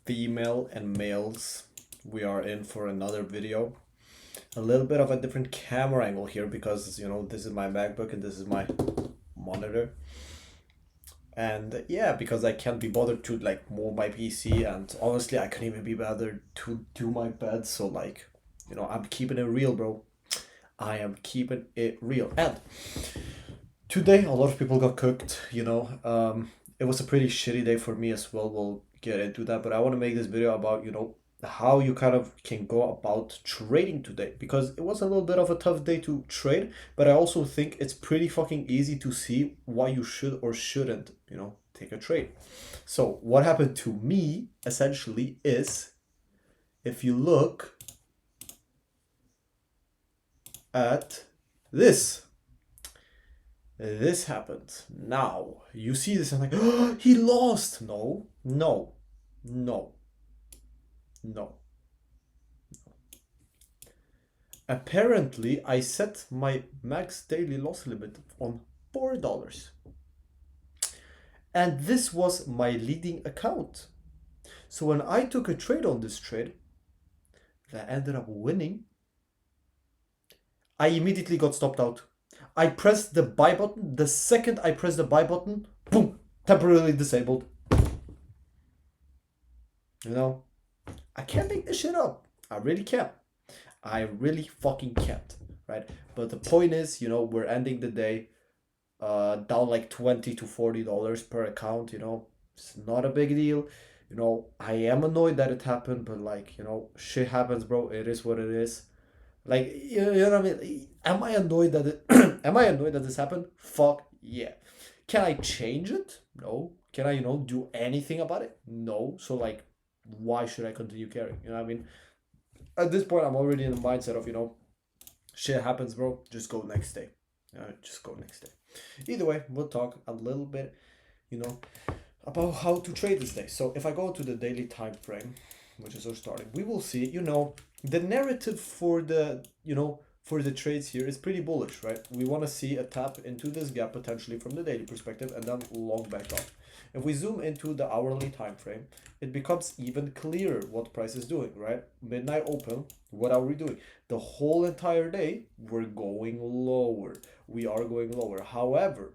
female and males, we are in for another video. A little bit of a different camera angle here because, you know, this is my MacBook and this is my monitor. And yeah, because I can't be bothered to like move my PC, and honestly, I can't even be bothered to do my bed. So like, you know, I'm keeping it real, bro. I am keeping it real. And today, a lot of people got cooked, you know. It was a pretty shitty day for me as well. We'll get into that, but I want to make this video about, you know, how you kind of can go about trading today, because it was a little bit of a tough day to trade, but I also think it's pretty fucking easy to see why you should or shouldn't, you know, take a trade. So what happened to me essentially is, if you look at this, this happened. Now you see this and like, oh, he lost. No, no, no, no. Apparently, I set my max daily loss limit on $4. And this was my leading account. So when I took a trade on this trade that ended up winning, I immediately got stopped out. I pressed the buy button. The second I pressed the buy button, boom, temporarily disabled. You know, I can't make this shit up. I really can't. I really fucking can't, right? But the point is, you know, we're ending the day down like $20 to $40 per account. You know, it's not a big deal. You know, I am annoyed that it happened, but like, you know, shit happens, bro. It is what it is. Like, you know what I mean? Am I annoyed that it am I annoyed that this happened? Fuck yeah. Can I change it? No. Can I, you know, do anything about it? No. So like, why should I continue caring? You know what I mean? At this point, I'm already in the mindset of, you know, shit happens, bro. Just go next day. Just go next day. Either way, we'll talk a little bit, you know, about how to trade this day. So if I go to the daily time frame, which is our starting, we will see, you know, the narrative for the, you know, for the trades here is pretty bullish, right? We want to see a tap into this gap potentially from the daily perspective and then long back up. If we zoom into the hourly time frame, it becomes even clearer what price is doing, right? Midnight open, what are we doing? The whole entire day, we're going lower. We are going lower. However,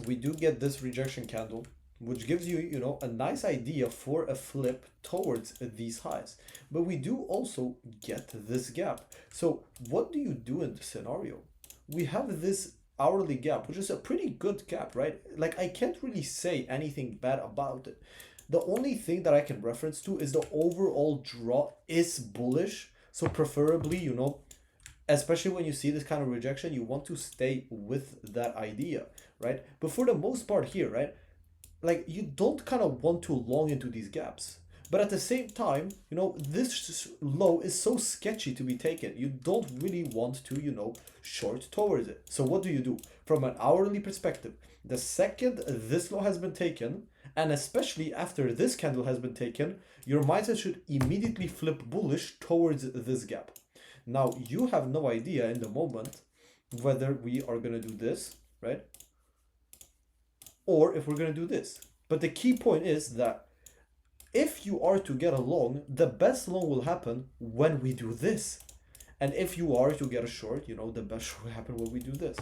we do get this rejection candle, which gives you, you know, a nice idea for a flip towards these highs. But we do also get this gap. So what do you do in this scenario? We have this hourly gap, which is a pretty good gap, right? Like, I can't really say anything bad about it. The only thing that I can reference to is the overall draw is bullish. So preferably, you know, especially when you see this kind of rejection, you want to stay with that idea, right? But for the most part here, right, like, you don't kind of want to long into these gaps. But at the same time, you know, this low is so sketchy to be taken. You don't really want to, you know, short towards it. So what do you do? From an hourly perspective, the second this low has been taken, and especially after this candle has been taken, your mindset should immediately flip bullish towards this gap. Now, you have no idea in the moment whether we are going to do this, right? Or if we're going to do this. But the key point is that if you are to get a long, the best long will happen when we do this. And if you are to get a short, you know, the best will happen when we do this.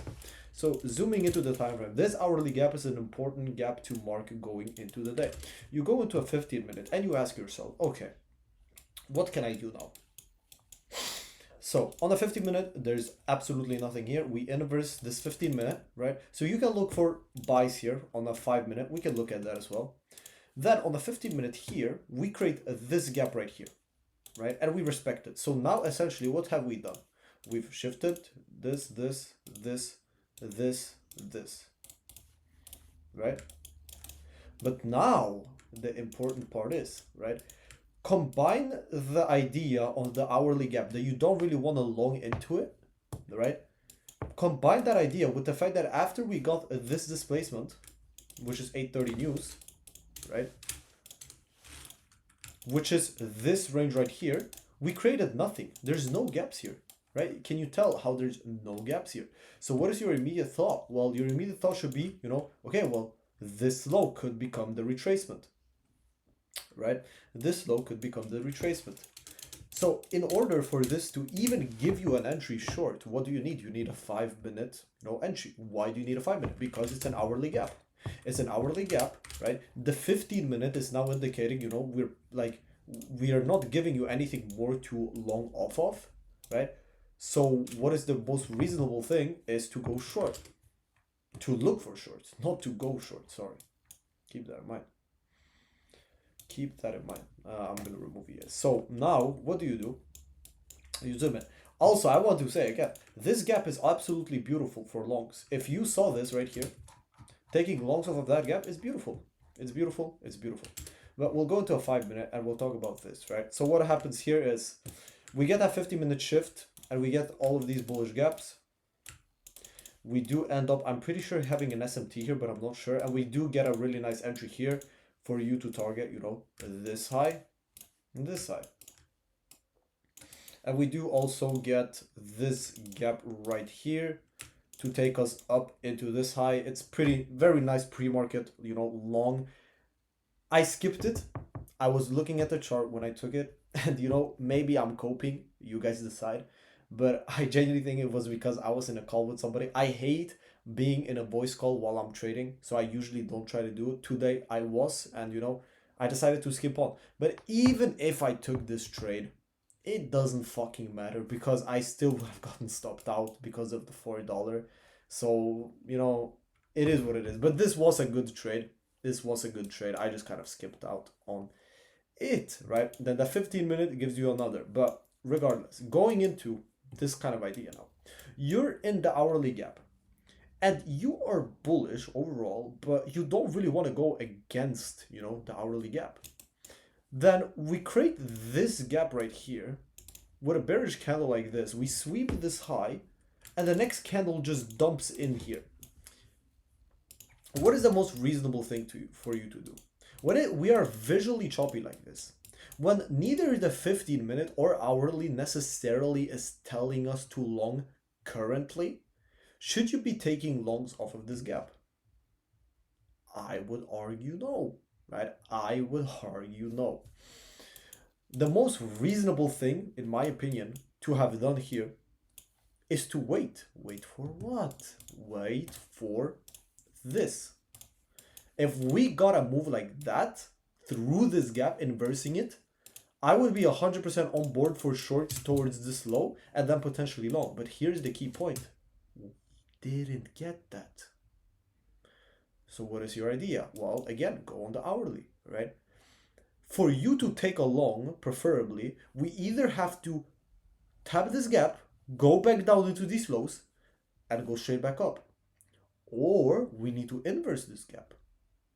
So zooming into the time frame, this hourly gap is an important gap to mark going into the day. You go into a 15-minute and you ask yourself, okay, what can I do now? So on the 15-minute, there's absolutely nothing here. We inverse this 15-minute, right? So you can look for buys here on the 5-minute. We can look at that as well. Then on the 15-minute here, we create this gap right here, right? And we respect it. So now essentially, what have we done? We've shifted this, right? But now the important part is, right? Combine the idea of the hourly gap that you don't really want to long into it, right? Combine that idea with the fact that after we got this displacement, which is 830 news, right? Which is this range right here, we created nothing. There's no gaps here, right? Can you tell how there's no gaps here? So what is your immediate thought? Well, your immediate thought should be, you know, okay, well, this low could become the retracement, right? This low could become the retracement. So in order for this to even give you an entry short, what do you need? You need a 5 minute entry. Why do you need a 5 minute? Because it's an hourly gap. It's an hourly gap, right? The 15 minute is now indicating, we are not giving you anything more to long off of, right? So what is the most reasonable thing is to go short, to look for shorts, not to go short. Sorry, keep that in mind. Keep that in mind. I'm gonna remove yes. So now what do? You zoom in. Also, I want to say again, this gap is absolutely beautiful for longs. If you saw this right here, taking longs off of that gap is beautiful. It's beautiful. It's beautiful. But we'll go into a 5 minute and we'll talk about this, right? So what happens here is we get a 50-minute shift and we get all of these bullish gaps. We do end up, I'm pretty sure, having an SMT here, but I'm not sure. And we do get a really nice entry here for you to target, this high and this high. And we do also get this gap right here to take us up into this high. It's very nice pre-market, long. I skipped it. I was looking at the chart when I took it, and maybe I'm coping. You guys decide. But I genuinely think it was because I was in a call with somebody. I hate being in a voice call while I'm trading, so I usually don't try to do it. Today I was, and I decided to skip on. But even if I took this trade, it doesn't fucking matter because I still would have gotten stopped out because of the $4. So, it is what it is. But this was a good trade. This was a good trade. I just kind of skipped out on it, right? Then the 15-minute gives you another. But regardless, going into this kind of idea now, you're in the hourly gap and you are bullish overall, but you don't really want to go against, the hourly gap. Then we create this gap right here with a bearish candle like this. We sweep this high and the next candle just dumps in here. What is the most reasonable thing for you to do? When we are visually choppy like this, when neither the 15-minute or hourly necessarily is telling us to long currently, should you be taking longs off of this gap? I would argue no, right? I would argue no. The most reasonable thing, in my opinion, to have done here is to wait. Wait for what? Wait for this. If we got a move like that through this gap, inversing it, I would be 100% on board for shorts towards this low and then potentially long. But here's the key point. We didn't get that. So what is your idea? Well, again, go on the hourly, right? For you to take a long, preferably, we either have to tap this gap, go back down into these lows, and go straight back up. Or we need to inverse this gap,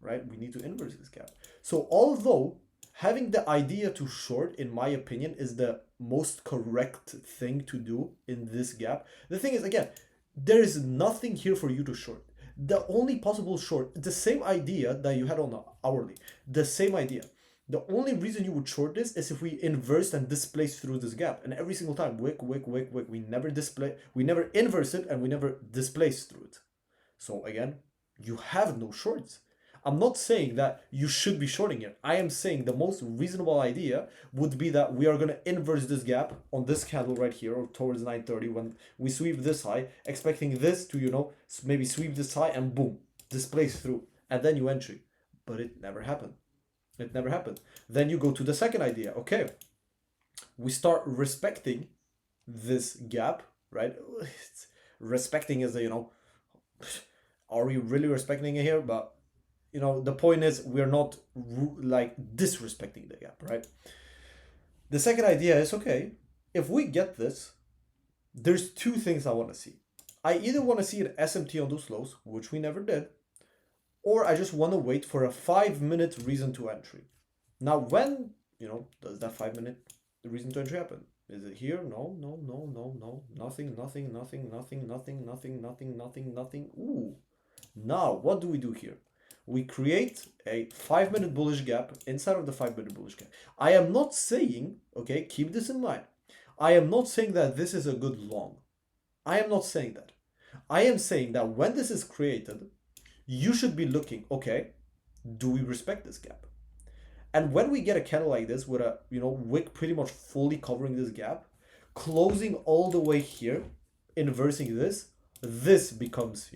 right? We need to inverse this gap. So although having the idea to short, in my opinion, is the most correct thing to do in this gap, the thing is, again, there is nothing here for you to short. The only possible short, the same idea that you had on the hourly, the same idea. The only reason you would short this is if we inverse and displace through this gap. And every single time, wick, we never inverse it and we never displace through it. So again, you have no shorts. I'm not saying that you should be shorting it. I am saying the most reasonable idea would be that we are going to inverse this gap on this candle right here or towards 930 when we sweep this high, expecting this to, maybe sweep this high and boom, displace through. And then you entry. But it never happened. It never happened. Then you go to the second idea. Okay, we start respecting this gap, right? Respecting is are we really respecting it here? But the point is we're not like disrespecting the gap, right? The second idea is, okay, if we get this, there's two things I want to see. I either want to see an SMT on those lows, which we never did, or I just want to wait for a 5-minute reason to entry. Now, when, does that 5-minute reason to entry happen? Is it here? No. Nothing. Ooh. Now, what do we do here? We create a 5-minute bullish gap inside of the 5-minute bullish gap. I am not saying, okay, keep this in mind. I am not saying that this is a good long. I am not saying that. I am saying that when this is created, you should be looking, okay, do we respect this gap? And when we get a candle like this with a, wick pretty much fully covering this gap, closing all the way here, inversing this becomes,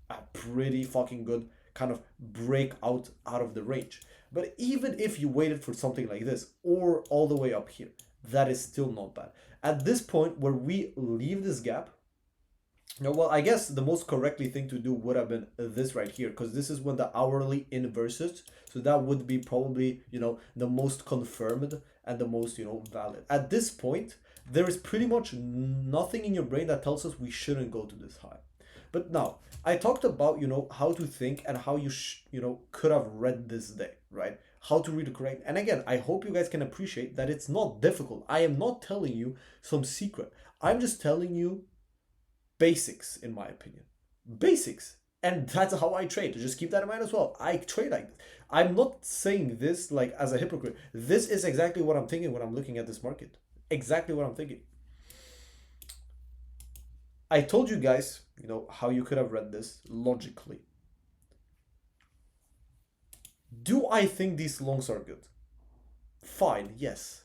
a pretty fucking good kind of breakout out of the range. But even if you waited for something like this or all the way up here, that is still not bad. At this point where we leave this gap, well, I guess the most correctly thing to do would have been this right here, because this is when the hourly inverses. So that would be probably, the most confirmed and the most, valid. At this point, there is pretty much nothing in your brain that tells us we shouldn't go to this high. But now, I talked about, how to think and how you, could have read this day, right? How to read it correct. And again, I hope you guys can appreciate that it's not difficult. I am not telling you some secret. I'm just telling you basics, in my opinion. Basics. And that's how I trade. Just keep that in mind as well. I trade like this. I'm not saying this like as a hypocrite. This is exactly what I'm thinking when I'm looking at this market. Exactly what I'm thinking. I told you guys, how you could have read this logically. Do I think these longs are good? Fine, yes.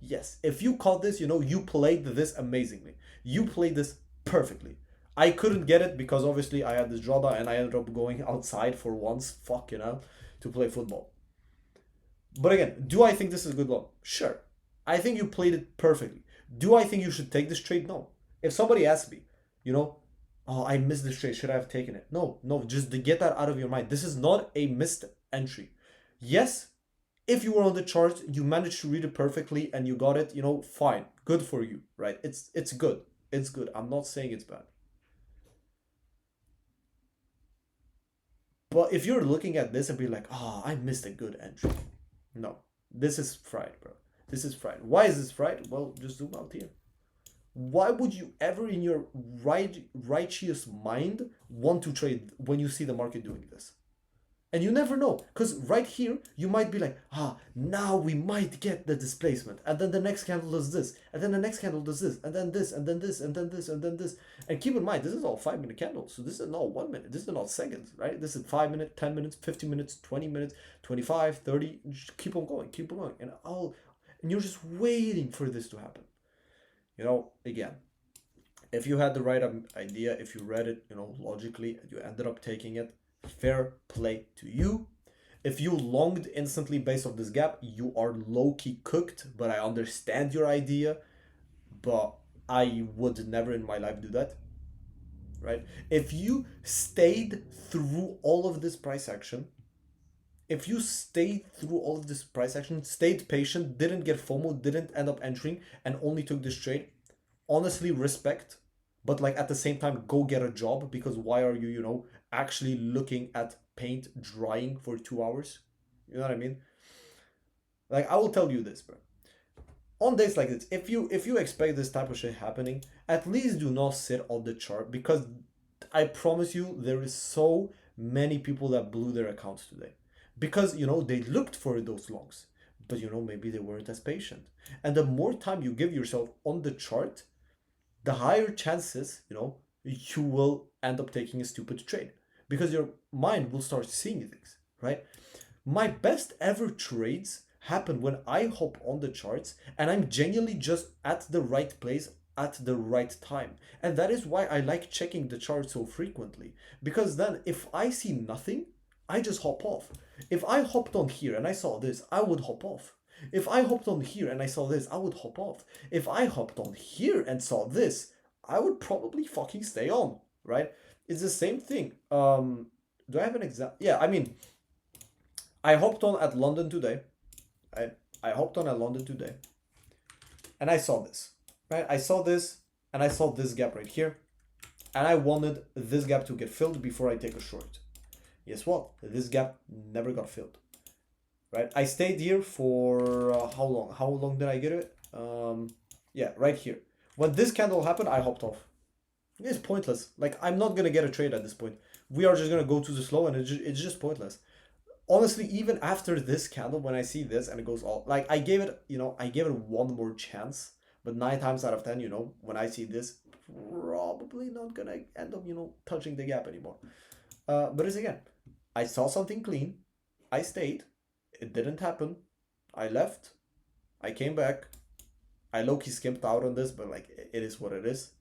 Yes. If you caught this, you played this amazingly. You played this perfectly. I couldn't get it because obviously I had this drawdown and I ended up going outside for once, to play football. But again, do I think this is a good long? Sure. I think you played it perfectly. Do I think you should take this trade? No. If somebody asks me, oh, I missed this trade, should I have taken it? No, no, just to get that out of your mind. This is not a missed entry. Yes, if you were on the chart, you managed to read it perfectly and you got it, fine. Good for you, right? It's good. It's good. I'm not saying it's bad. But if you're looking at this and be like, oh, I missed a good entry. No, this is fried, bro. This is fried. Why is this fried? Well, just zoom out here. Why would you ever in your righteous mind want to trade when you see the market doing this? And you never know, because right here, you might be like, now we might get the displacement. And then the next candle does this. And then the next candle does this. And then this, and then this, and then this, and then this. And keep in mind, this is all 5-minute candles. So this is not 1 minute. This is not seconds, right? This is 5 minutes, 10 minutes, 15 minutes, 20 minutes, 25, 30. Just keep on going, keep on going. And you're just waiting for this to happen. Again, if you had the right idea, if you read it, logically, you ended up taking it, fair play to you. If you longed instantly based off this gap, you are low-key cooked, but I understand your idea, but I would never in my life do that, right? If you stayed through all of this price action, stayed patient, didn't get FOMO, didn't end up entering, and only took this trade, honestly, respect. But like at the same time, go get a job, because why are you, actually looking at paint drying for 2 hours? You know what I mean? Like, I will tell you this, bro. On days like this, if you expect this type of shit happening, at least do not sit on the chart, because I promise you there is so many people that blew their accounts today. Because, they looked for those longs, but, maybe they weren't as patient. And the more time you give yourself on the chart, the higher chances, you will end up taking a stupid trade, because your mind will start seeing things, right? My best ever trades happen when I hop on the charts and I'm genuinely just at the right place at the right time. And that is why I like checking the chart so frequently, because then if I see nothing, I just hop off. If I hopped on here and I saw this, I would hop off. If I hopped on here and I saw this, I would hop off. If I hopped on here and saw this, I would probably fucking stay on, right? It's the same thing. Do I have an example? Yeah, I mean, I hopped on at London today. I hopped on at London today, and I saw this, right? I saw this, and I saw this gap right here, and I wanted this gap to get filled before I take a short. Guess what? This gap never got filled, right? I stayed here for how long? How long did I get it? Yeah, right here. When this candle happened, I hopped off. It's pointless. Like, I'm not gonna get a trade at this point. We are just gonna go to the slow, and it's just pointless. Honestly, even after this candle, when I see this and it goes all like, I gave it one more chance, but 9 times out of 10, when I see this, probably not gonna end up, touching the gap anymore. But it's again, I saw something clean, I stayed, it didn't happen, I left. I came back. I low-key skimped out on this, but like it is what it is.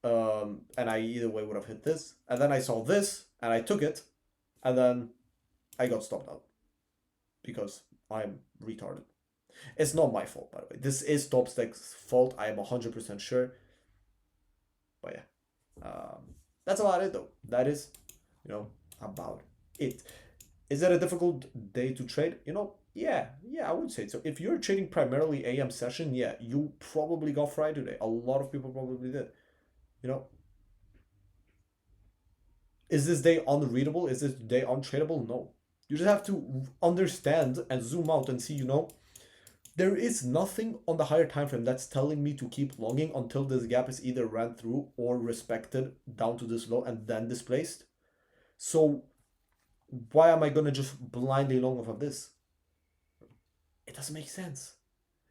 And I either way would have hit this. And then I saw this, and I took it, and then I got stopped out because I'm retarded. It's not my fault, by the way. This is TopstepX's fault. I am 100% sure. But yeah, that's about it though. That is, about it. Is it a difficult day to trade? Yeah, I would say so. If you're trading primarily AM session, yeah, you probably got fried today. A lot of people probably did. You know, is this day unreadable? Is this day untradeable? No. You just have to understand and zoom out and see, there is nothing on the higher time frame that's telling me to keep longing until this gap is either ran through or respected down to this low and then displaced. So why am I gonna just blindly long off of this? It doesn't make sense.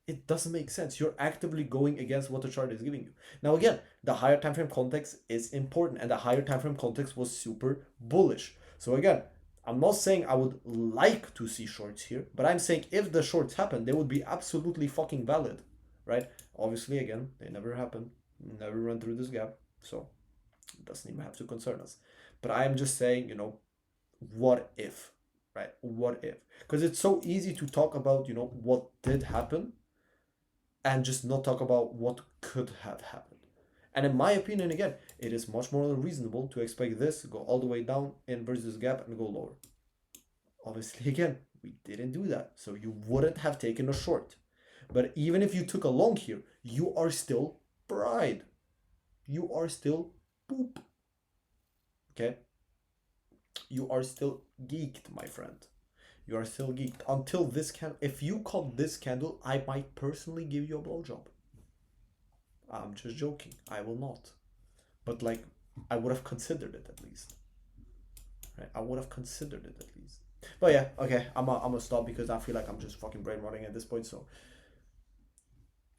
It doesn't make sense. You're actively going against what the chart is giving you. Now again, the higher time frame context is important, and the higher time frame context was super bullish. So again, I'm not saying I would like to see shorts here, but I'm saying if the shorts happen, they would be absolutely fucking valid, right? Obviously, again, they never happen, never run through this gap, so it doesn't even have to concern us. But I am just saying, what if, right? What if? Because it's so easy to talk about, what did happen and just not talk about what could have happened. And in my opinion, again, it is much more reasonable to expect this to go all the way down, inverse this gap, and go lower. Obviously, again, we didn't do that, so you wouldn't have taken a short. But even if you took a long here, you are still fried. You are still poop. Okay? You are still geeked, my friend. You are still geeked. Until this candle, if you caught this candle, I might personally give you a blowjob. I'm just joking. I will not. But like, I would have considered it at least. Right? I would have considered it at least. But yeah, okay. I'm gonna stop because I feel like I'm just fucking brain running at this point. So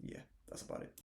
yeah, that's about it.